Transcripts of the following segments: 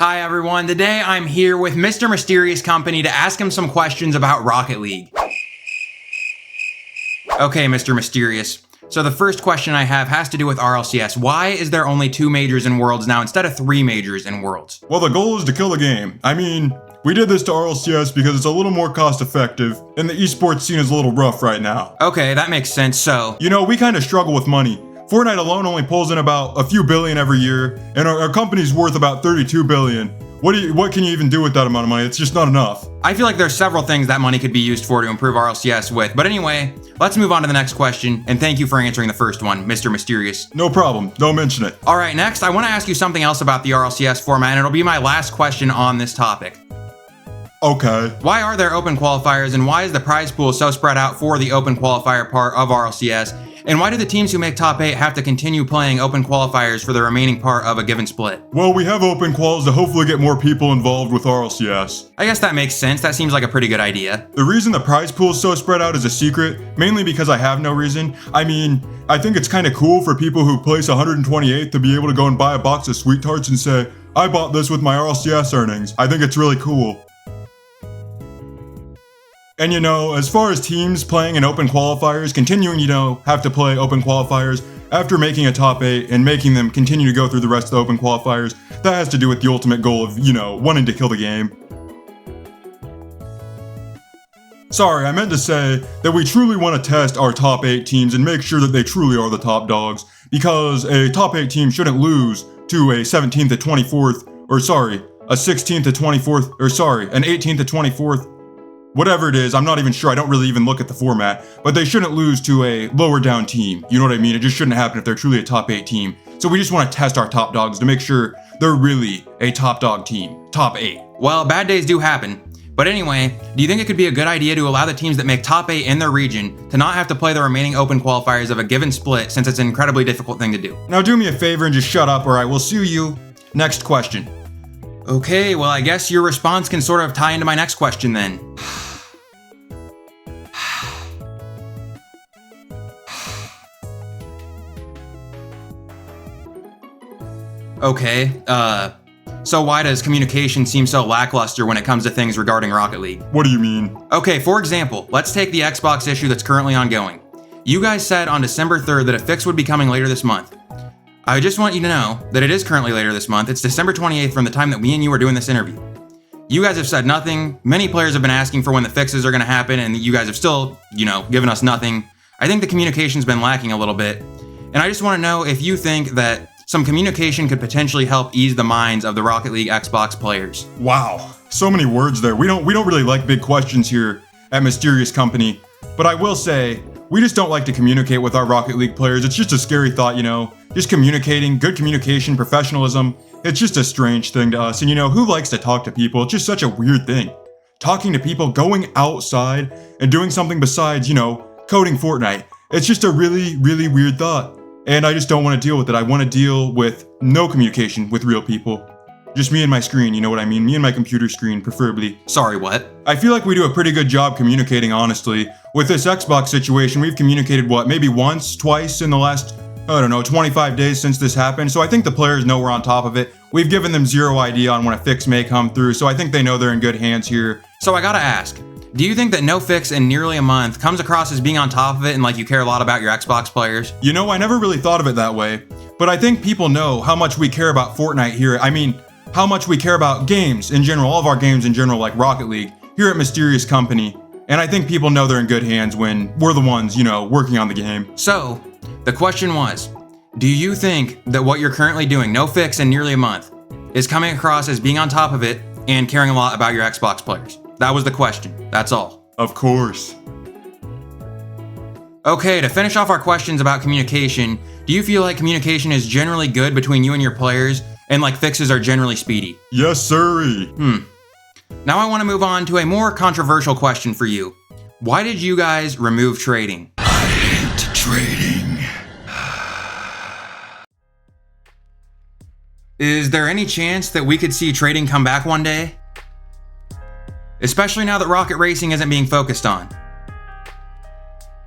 Hi everyone, today I'm here with Mr. Mysterious Company to ask him some questions about Rocket League. Okay, Mr. Mysterious. So the first question I have has to do with RLCS. Why is there only 2 majors in Worlds now instead of 3 majors in Worlds? Well, the goal is to kill the game. I mean, we did this to RLCS because it's a little more cost effective, and the esports scene is a little rough right now. Okay, that makes sense, so... You know, we kind of struggle with money. Fortnite alone only pulls in about a few billion every year, and our company's worth about 32 billion. What can you even do with that amount of money? It's just not enough. I feel like there's several things that money could be used for to improve RLCS with, but anyway, let's move on to the next question, and thank you for answering the first one, Mr. Mysterious. No problem, don't mention it. Alright, next, I want to ask you something else about the RLCS format, and it'll be my last question on this topic. Okay. Why are there open qualifiers, and why is the prize pool so spread out for the open qualifier part of RLCS? And why do the teams who make top 8 have to continue playing open qualifiers for the remaining part of a given split? Well, we have open quals to hopefully get more people involved with RLCS. I guess that makes sense. That seems like a pretty good idea. The reason the prize pool is so spread out is a secret, mainly because I have no reason. I mean, I think it's kind of cool for people who place 128th to be able to go and buy a box of Sweet Tarts and say, I bought this with my RLCS earnings. I think it's really cool. And you know, as far as teams playing in open qualifiers, continuing, have to play open qualifiers after making a top 8 and making them continue to go through the rest of the open qualifiers, that has to do with the ultimate goal of, wanting to kill the game. Sorry, I meant to say that we truly want to test our top 8 teams and make sure that they truly are the top dogs, because a top 8 team shouldn't lose to a 17th to 24th, a 16th to 24th, an 18th to 24th, whatever it is. I'm not even sure, I don't really even look at the format, but they shouldn't lose to a lower down team. You know what I mean? It just shouldn't happen if they're truly a top 8 team. So we just want to test our top dogs to make sure they're really a top dog team, top 8. Well, bad days do happen. But anyway, do you think it could be a good idea to allow the teams that make top 8 in their region to not have to play the remaining open qualifiers of a given split, since it's an incredibly difficult thing to do? Now do me a favor and just shut up or I will sue you. Next question. Okay, well I guess your response can sort of tie into my next question then. Okay, so why does communication seem so lackluster when it comes to things regarding Rocket League? What do you mean? Okay, for example, let's take the Xbox issue that's currently ongoing. You guys said on December 3rd that a fix would be coming later this month. I just want you to know that it is currently later this month. It's December 28th from the time that me and you were doing this interview. You guys have said nothing. Many players have been asking for when the fixes are going to happen, and you guys have still, given us nothing. I think the communication's been lacking a little bit. And I just want to know if you think that some communication could potentially help ease the minds of the Rocket League Xbox players. Wow, so many words there. We don't really like big questions here at Mysterious Company, but I will say, we just don't like to communicate with our Rocket League players. It's just a scary thought, just communicating, good communication, professionalism. It's just a strange thing to us, and who likes to talk to people? It's just such a weird thing. Talking to people, going outside, and doing something besides, coding Fortnite. It's just a really, really weird thought. And I just don't want to deal with it. I want to deal with no communication with real people. Just me and my screen, you know what I mean? Me and my computer screen, preferably. Sorry, what? I feel like we do a pretty good job communicating, honestly. With this Xbox situation, we've communicated, maybe once, twice in the last, 25 days since this happened. So I think the players know we're on top of it. We've given them zero idea on when a fix may come through, so I think they know they're in good hands here. So I gotta ask, do you think that no fix in nearly a month comes across as being on top of it and like you care a lot about your Xbox players? I never really thought of it that way, but I think people know how much we care about Fortnite here. I mean, how much we care about games in general, all of our games in general, like Rocket League, here at Mysterious Company. And I think people know they're in good hands when we're the ones, working on the game. So, the question was, do you think that what you're currently doing, no fix in nearly a month, is coming across as being on top of it and caring a lot about your Xbox players? That was the question. That's all. Of course. Okay, to finish off our questions about communication, do you feel like communication is generally good between you and your players, and like fixes are generally speedy? Yes, sirree. Now I want to move on to a more controversial question for you. Why did you guys remove trading? I hate trading. Is there any chance that we could see trading come back one day? Especially now that Rocket Racing isn't being focused on.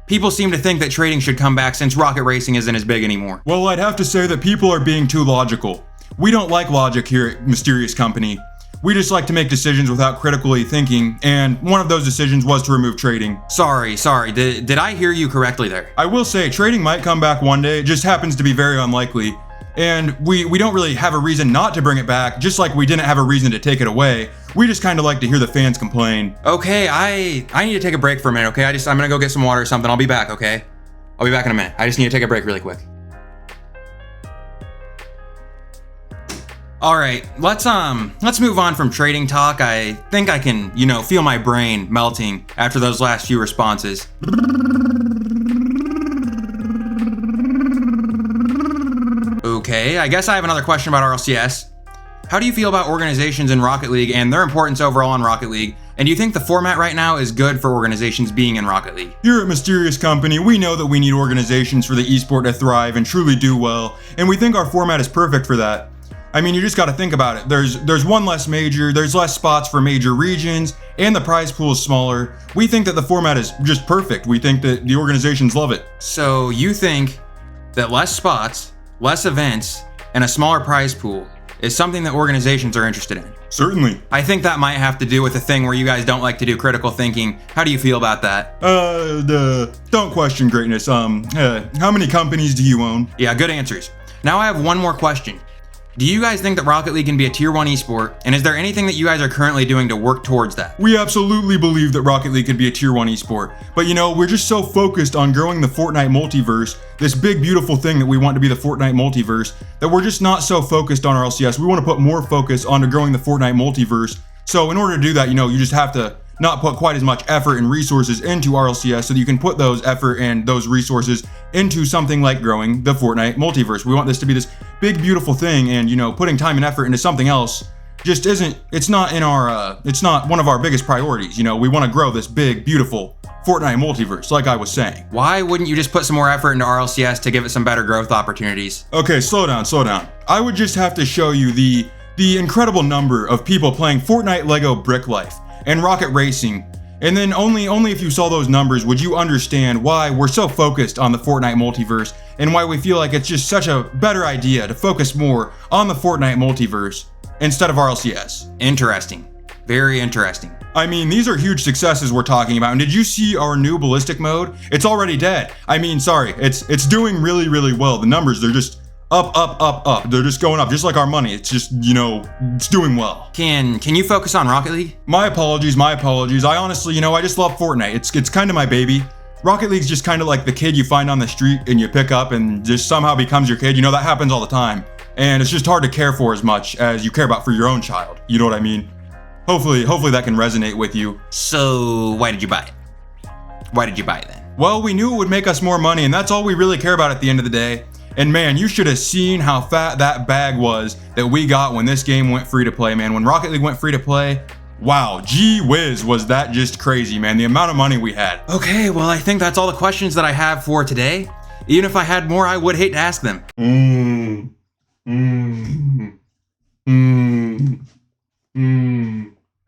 People seem to think that trading should come back since Rocket Racing isn't as big anymore. Well, I'd have to say that people are being too logical. we don't like logic here at Mysterious Company. We just like to make decisions without critically thinking, and one of those decisions was to remove trading. Sorry, did I hear you correctly there? I will say, trading might come back one day, it just happens to be very unlikely. And we don't really have a reason not to bring it back, just like we didn't have a reason to take it away. We just kind of like to hear the fans complain. Okay, I need to take a break for a minute, okay? I'm gonna go get some water or something. I'll be back, okay? I'll be back in a minute. I just need to take a break really quick. All right, let's move on from trading talk. I think I can, feel my brain melting after those last few responses. Okay, I guess I have another question about RLCS. How do you feel about organizations in Rocket League and their importance overall in Rocket League? And do you think the format right now is good for organizations being in Rocket League? Here at Mysterious Company, we know that we need organizations for the esport to thrive and truly do well, and we think our format is perfect for that. I mean, you just gotta think about it. There's one less major, there's less spots for major regions, and the prize pool is smaller. We think that the format is just perfect. We think that the organizations love it. So you think that less spots, less events, and a smaller prize pool is something that organizations are interested in? Certainly. I think that might have to do with the thing where you guys don't like to do critical thinking. How do you feel about that? Don't question greatness. How many companies do you own? Yeah, good answers. Now I have one more question. Do you guys think that Rocket League can be a tier 1 esport? And is there anything that you guys are currently doing to work towards that? We absolutely believe that Rocket League could be a tier 1 esport. But we're just so focused on growing the Fortnite multiverse, this big beautiful thing that we want to be the Fortnite multiverse, that we're just not so focused on RLCS. We want to put more focus onto growing the Fortnite multiverse. So in order to do that, you just have to not put quite as much effort and resources into RLCS so that you can put those effort and those resources into something like growing the Fortnite multiverse. We want this to be this big beautiful thing, and putting time and effort into something else just it's not one of our biggest priorities. We want to grow this big beautiful Fortnite multiverse, like I was saying. Why wouldn't you just put some more effort into RLCS to give it some better growth opportunities? Okay, slow down. I would just have to show you the incredible number of people playing Fortnite Lego Brick Life and Rocket Racing, and then only if you saw those numbers would you understand why we're so focused on the Fortnite multiverse and why we feel like it's just such a better idea to focus more on the Fortnite multiverse instead of RLCS. Interesting. Very interesting. I mean, these are huge successes we're talking about. And did you see our new ballistic mode? It's already dead. I mean, sorry, it's doing really, really well. The numbers, they're just up. They're just going up, just like our money. It's just, it's doing well. Can you focus on Rocket League? My apologies. I honestly, I just love Fortnite. It's kind of my baby. Rocket League's just kind of like the kid you find on the street and you pick up and just somehow becomes your kid. That happens all the time. And it's just hard to care for as much as you care about for your own child. You know what I mean? Hopefully that can resonate with you. So why did you buy it? Why did you buy it then? Well, we knew it would make us more money, and that's all we really care about at the end of the day. And man, you should have seen how fat that bag was that we got when this game went free to play, man. When Rocket League went free to play, wow, gee whiz, was that just crazy, man. The amount of money we had. Okay, well, I think that's all the questions that I have for today. Even if I had more, I would hate to ask them.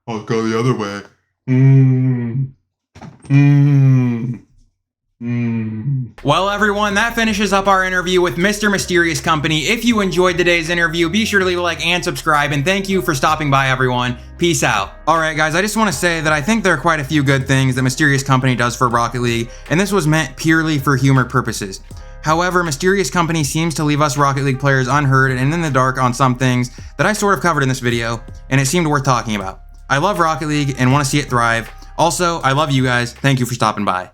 I'll go the other way. Well, everyone, that finishes up our interview with Mr. Mysterious Company. If you enjoyed today's interview, be sure to leave a like and subscribe, and thank you for stopping by, everyone. Peace out. Alright guys, I just want to say that I think there are quite a few good things that Mysterious Company does for Rocket League, and this was meant purely for humor purposes. However, Mysterious Company seems to leave us Rocket League players unheard and in the dark on some things that I sort of covered in this video, and it seemed worth talking about. I love Rocket League and want to see it thrive. Also, I love you guys. Thank you for stopping by.